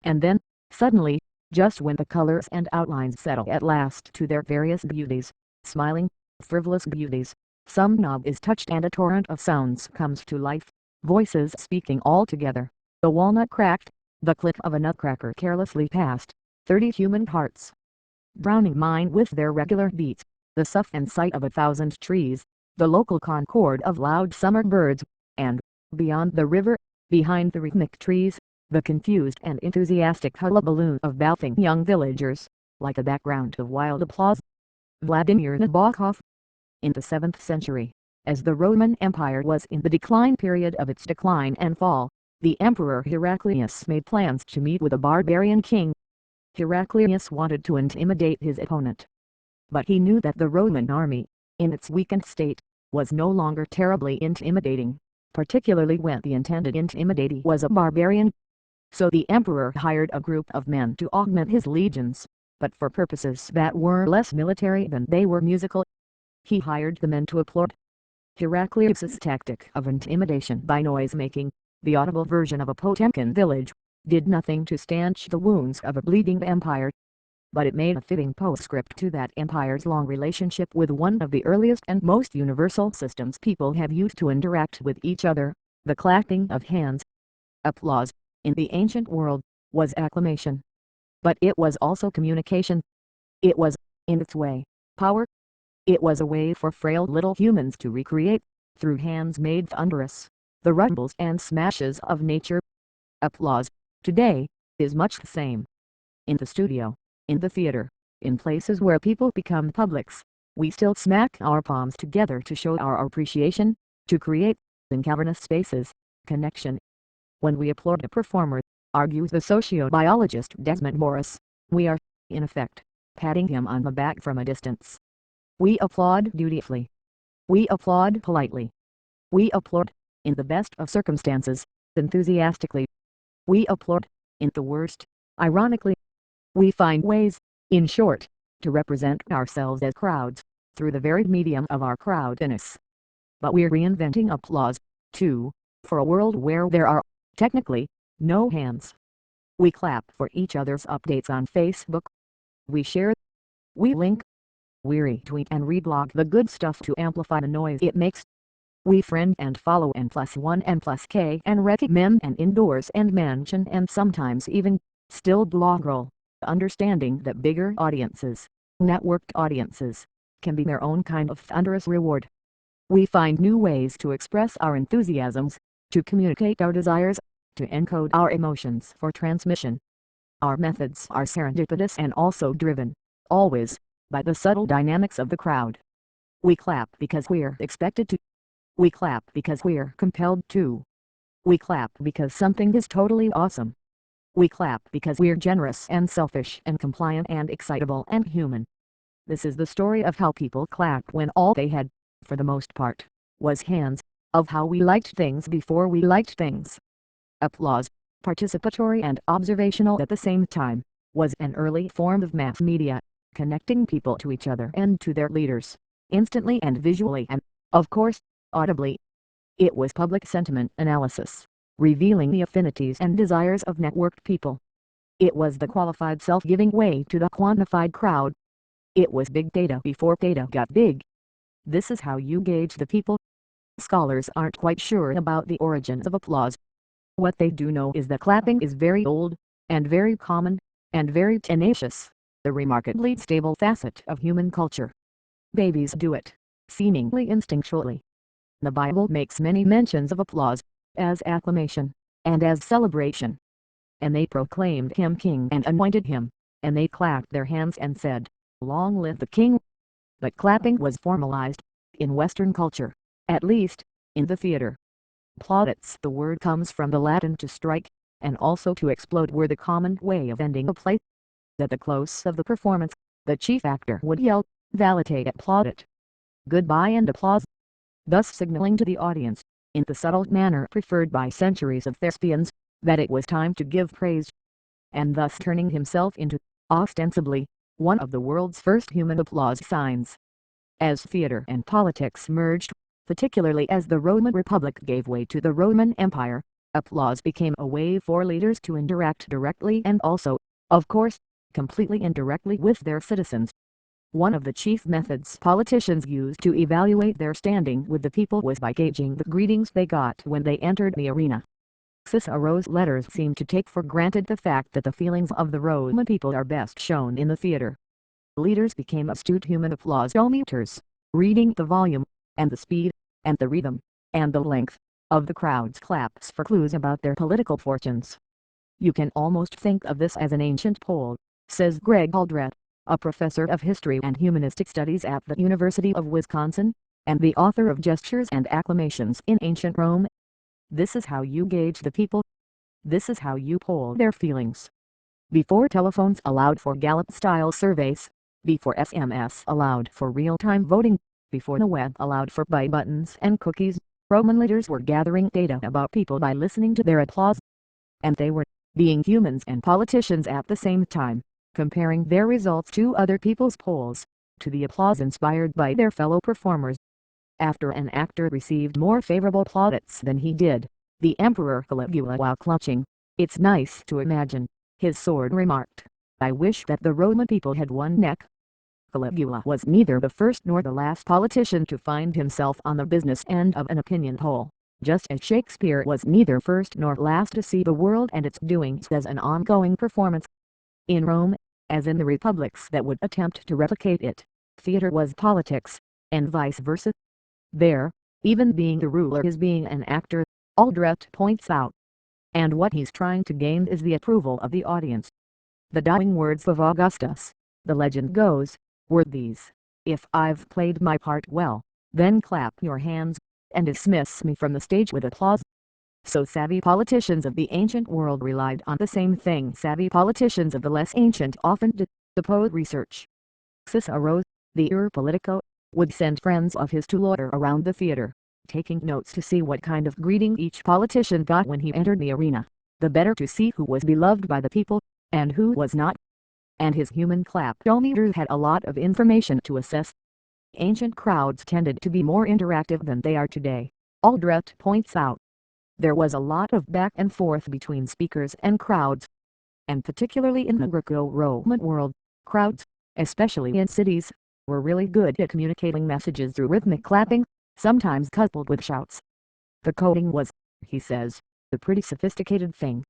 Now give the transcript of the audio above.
And then, suddenly, just when the colors and outlines settle at last to their various beauties, smiling, frivolous beauties, some knob is touched and a torrent of sounds comes to life, voices speaking all together. The walnut cracked, the click of a nutcracker carelessly passed, 30 human hearts drowning mine with their regular beats, the sough and sight of 1,000 trees, the local concord of loud summer birds, and, beyond the river, behind the rhythmic trees, the confused and enthusiastic hullabaloo of bathing young villagers, like a background of wild applause. Vladimir Nabokov. In the 7th century, as the Roman Empire was in the decline period of its decline and fall, the Emperor Heraclius made plans to meet with a barbarian king. Heraclius wanted to intimidate his opponent. But he knew that the Roman army, in its weakened state, was no longer terribly intimidating, particularly when the intended intimidatee was a barbarian. So the emperor hired a group of men to augment his legions, but for purposes that were less military than they were musical. He hired the men to applaud. Heraclius's tactic of intimidation by noise-making, the audible version of a Potemkin village, did nothing to stanch the wounds of a bleeding empire. But it made a fitting postscript to that empire's long relationship with one of the earliest and most universal systems people have used to interact with each other, the clapping of hands. Applause, in the ancient world, was acclamation. But it was also communication. It was, in its way, power. It was a way for frail little humans to recreate, through hands made thunderous, the rumbles and smashes of nature. Applause, today, is much the same. In the studio, in the theater, in places where people become publics, we still smack our palms together to show our appreciation, to create, in cavernous spaces, connection. When we applaud a performer, argues the sociobiologist Desmond Morris, we are, in effect, patting him on the back from a distance. We applaud dutifully. We applaud politely. We applaud, in the best of circumstances, enthusiastically. We applaud, in the worst, ironically. We find ways, in short, to represent ourselves as crowds, through the very medium of our crowdiness. But we're reinventing applause, too, for a world where there are, technically, no hands. We clap for each other's updates on Facebook. We share. We link. We retweet and reblog the good stuff to amplify the noise it makes. We friend and follow N+1 N+K and recommend and endorse and mention and sometimes even, still blogroll, understanding that bigger audiences, networked audiences, can be their own kind of thunderous reward. We find new ways to express our enthusiasms, to communicate our desires, to encode our emotions for transmission. Our methods are serendipitous and also driven, always, by the subtle dynamics of the crowd. We clap because we're expected to. We clap because we're compelled to. We clap because something is totally awesome. We clap because we're generous and selfish and compliant and excitable and human. This is the story of how people clapped when all they had, for the most part, was hands, of how we liked things before we liked things. Applause, participatory and observational at the same time, was an early form of mass media, connecting people to each other and to their leaders, instantly and visually and, of course, audibly. It was public sentiment analysis, revealing the affinities and desires of networked people. It was the qualified self-giving way to the quantified crowd. It was big data before data got big. This is how you gauge the people. Scholars aren't quite sure about the origins of applause. What they do know is that clapping is very old, and very common, and very tenacious, the remarkably stable facet of human culture. Babies do it, seemingly instinctually. The Bible makes many mentions of applause, as acclamation, and as celebration. And they proclaimed him king and anointed him, and they clapped their hands and said, "Long live the king." But clapping was formalized, in Western culture, at least, in the theater. Plaudits, the word comes from the Latin to strike, and also to explode, were the common way of ending a play. At the close of the performance, the chief actor would yell, "Valete et plaudit." Goodbye and applause. Thus signaling to the audience, in the subtle manner preferred by centuries of thespians, that it was time to give praise. And thus turning himself into, ostensibly, one of the world's first human applause signs. As theater and politics merged, particularly as the Roman Republic gave way to the Roman Empire, applause became a way for leaders to interact directly and also, of course, completely indirectly with their citizens. One of the chief methods politicians used to evaluate their standing with the people was by gauging the greetings they got when they entered the arena. Cicero's letters seem to take for granted the fact that the feelings of the Roman people are best shown in the theater. Leaders became astute human applausometers, reading the volume, and the speed, and the rhythm, and the length, of the crowd's claps for clues about their political fortunes. You can almost think of this as an ancient poll, says Greg Aldrett, a professor of history and humanistic studies at the University of Wisconsin, and the author of Gestures and Acclamations in Ancient Rome. This is how you gauge the people. This is how you poll their feelings. Before telephones allowed for Gallup-style surveys, before SMS allowed for real-time voting, before the web allowed for buy buttons and cookies, Roman leaders were gathering data about people by listening to their applause. And they were, being humans and politicians at the same time, comparing their results to other people's polls, to the applause inspired by their fellow performers. After an actor received more favorable plaudits than he did, the Emperor Caligula, while clutching, "It's nice to imagine," his sword, remarked, "I wish that the Roman people had one neck." Caligula was neither the first nor the last politician to find himself on the business end of an opinion poll, just as Shakespeare was neither first nor last to see the world and its doings as an ongoing performance. In Rome, as in the republics that would attempt to replicate it, theater was politics, and vice versa. There, even being the ruler is being an actor, Aldrett points out. And what he's trying to gain is the approval of the audience. The dying words of Augustus, the legend goes, were these: "If I've played my part well, then clap your hands, and dismiss me from the stage with applause." So savvy politicians of the ancient world relied on the same thing savvy politicians of the less ancient often did, suppose research. Cicero, the Politico, would send friends of his to loiter around the theater, taking notes to see what kind of greeting each politician got when he entered the arena, the better to see who was beloved by the people, and who was not. And his human clapometer had a lot of information to assess. Ancient crowds tended to be more interactive than they are today, Aldrett points out. There was a lot of back and forth between speakers and crowds. And particularly in the Greco-Roman world, crowds, especially in cities, were really good at communicating messages through rhythmic clapping, sometimes coupled with shouts. The coding was, he says, a pretty sophisticated thing.